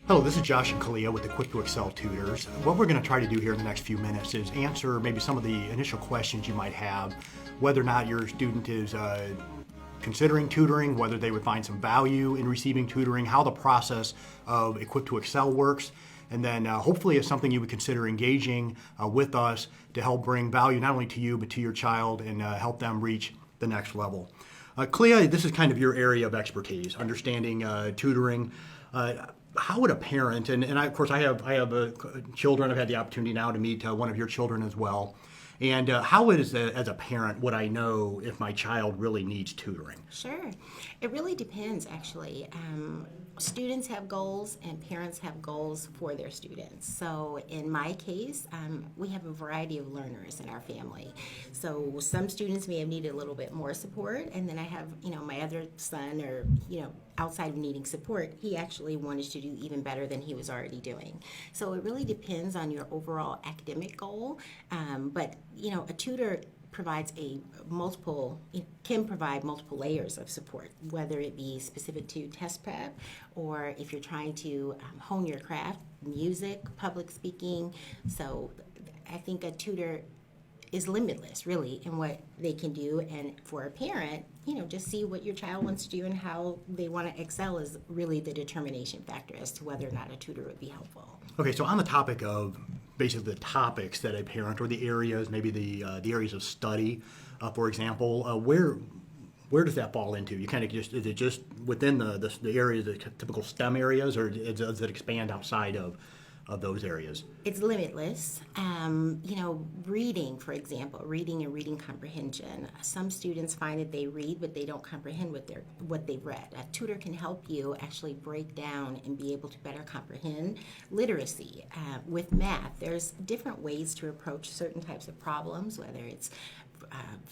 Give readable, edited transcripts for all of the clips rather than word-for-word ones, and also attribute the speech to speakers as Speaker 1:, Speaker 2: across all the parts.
Speaker 1: Hello, this is Josh and Kalia with Equip to Excel Tutors. What we're going to try to do here in the next few minutes is answer maybe some of the initial questions you might have, whether or not your student is considering tutoring, whether they would find some value in receiving tutoring, how the process of Equip to Excel works, and then hopefully it's something you would consider engaging with us to help bring value not only to you but to your child and help them reach the next level. Kalia, this is kind of your area of expertise, understanding tutoring. How would a parent, and of course I have children, I've had the opportunity now to meet one of your children as well, and how is as a parent would I know if my child really needs tutoring?
Speaker 2: Sure. It really depends, actually. Students have goals and parents have goals for their students. So in my case, we have a variety of learners in our family. So some students may have needed a little bit more support, and then I have, my other son, or, outside of needing support, he actually wanted to do even better than he was already doing. So it really depends on your overall academic goal. But, a tutor can provide multiple layers of support, whether it be specific to test prep or if you're trying to hone your craft, music, public speaking. So I think a tutor is limitless, really, in what they can do. And for a parent, just see what your child wants to do and how they want to excel is really the determination factor as to whether or not a tutor would be helpful.
Speaker 1: Okay, so on the topic of basically the topics that a parent, or the areas, maybe the areas of study, for example, where does that fall into? You kind of is it just within the areas, the typical STEM areas, or does it expand outside of those areas?
Speaker 2: It's limitless. Reading, for example, reading and reading comprehension. Some students find that they read, but they don't comprehend what they've read. A tutor can help you actually break down and be able to better comprehend literacy. With math, there's different ways to approach certain types of problems, whether it's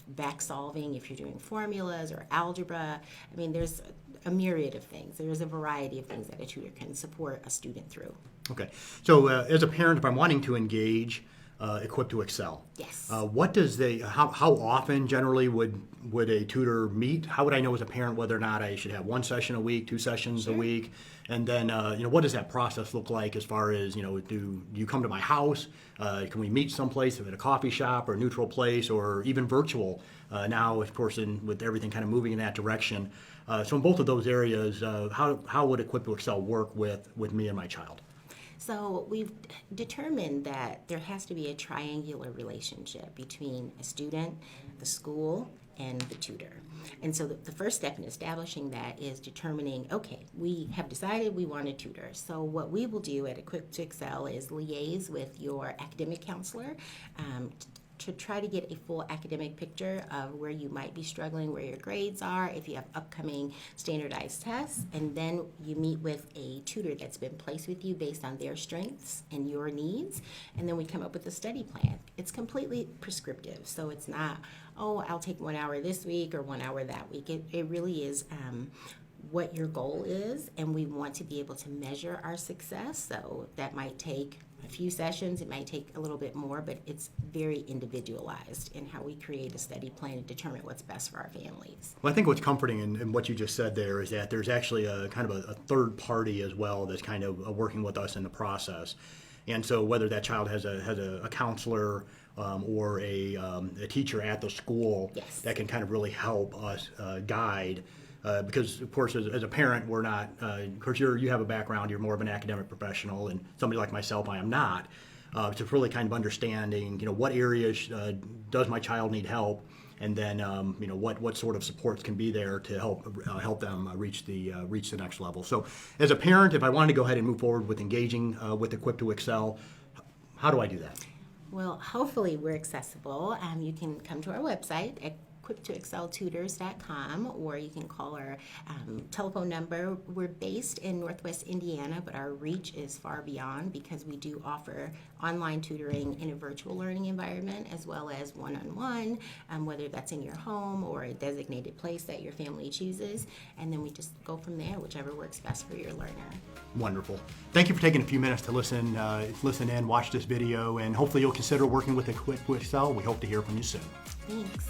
Speaker 2: back solving if you're doing formulas or algebra. I mean, there's a myriad of things. There's a variety of things that a tutor can support a student through.
Speaker 1: Okay. So as a parent, if I'm wanting to engage Equip to Excel,
Speaker 2: yes.
Speaker 1: How often generally would a tutor meet? How would I know as a parent whether or not I should have one session a week, two sessions a week? And then, what does that process look like as far as, do you come to my house? Can we meet someplace at a coffee shop or a neutral place, or even virtual? Now, of course, with everything kind of moving in that direction. So in both of those areas, how would Equip to Excel work with me and my child?
Speaker 2: So we've determined that there has to be a triangular relationship between a student, the school, and the tutor. And so the first step in establishing that is determining, okay, we have decided we want a tutor. So what we will do at Equip to Excel is liaise with your academic counselor to try to get a full academic picture of where you might be struggling, where your grades are, if you have upcoming standardized tests, and then you meet with a tutor that's been placed with you based on their strengths and your needs, and then we come up with a study plan. It's completely prescriptive, so it's not, I'll take 1 hour this week or 1 hour that week. It really is what your goal is, and we want to be able to measure our success, so that might take a few sessions, it might take a little bit more, but it's very individualized in how we create a study plan and determine what's best for our families.
Speaker 1: Well, I think what's comforting in what you just said there is that there's actually a kind of a third party as well that's kind of working with us in the process. And so whether that child has a counselor or a teacher at the school,
Speaker 2: yes,
Speaker 1: that can kind of really help us guide. Because, of course, as a parent, we're not, of course, you have a background, you're more of an academic professional, and somebody like myself, I am not. So it's really kind of understanding, what areas does my child need help, and then, what sort of supports can be there to help them reach the next level. So as a parent, if I wanted to go ahead and move forward with engaging with Equip to Excel, how do I do that?
Speaker 2: Well, hopefully we're accessible. You can come to our website at equiptoexceltutors.com, or you can call our telephone number. We're based in Northwest Indiana, but our reach is far beyond, because we do offer online tutoring in a virtual learning environment, as well as one-on-one, whether that's in your home or a designated place that your family chooses, and then we just go from there, whichever works best for your learner.
Speaker 1: Wonderful. Thank you for taking a few minutes to listen in, watch this video, and hopefully you'll consider working with Equip to Excel. We hope to hear from you soon.
Speaker 2: Thanks.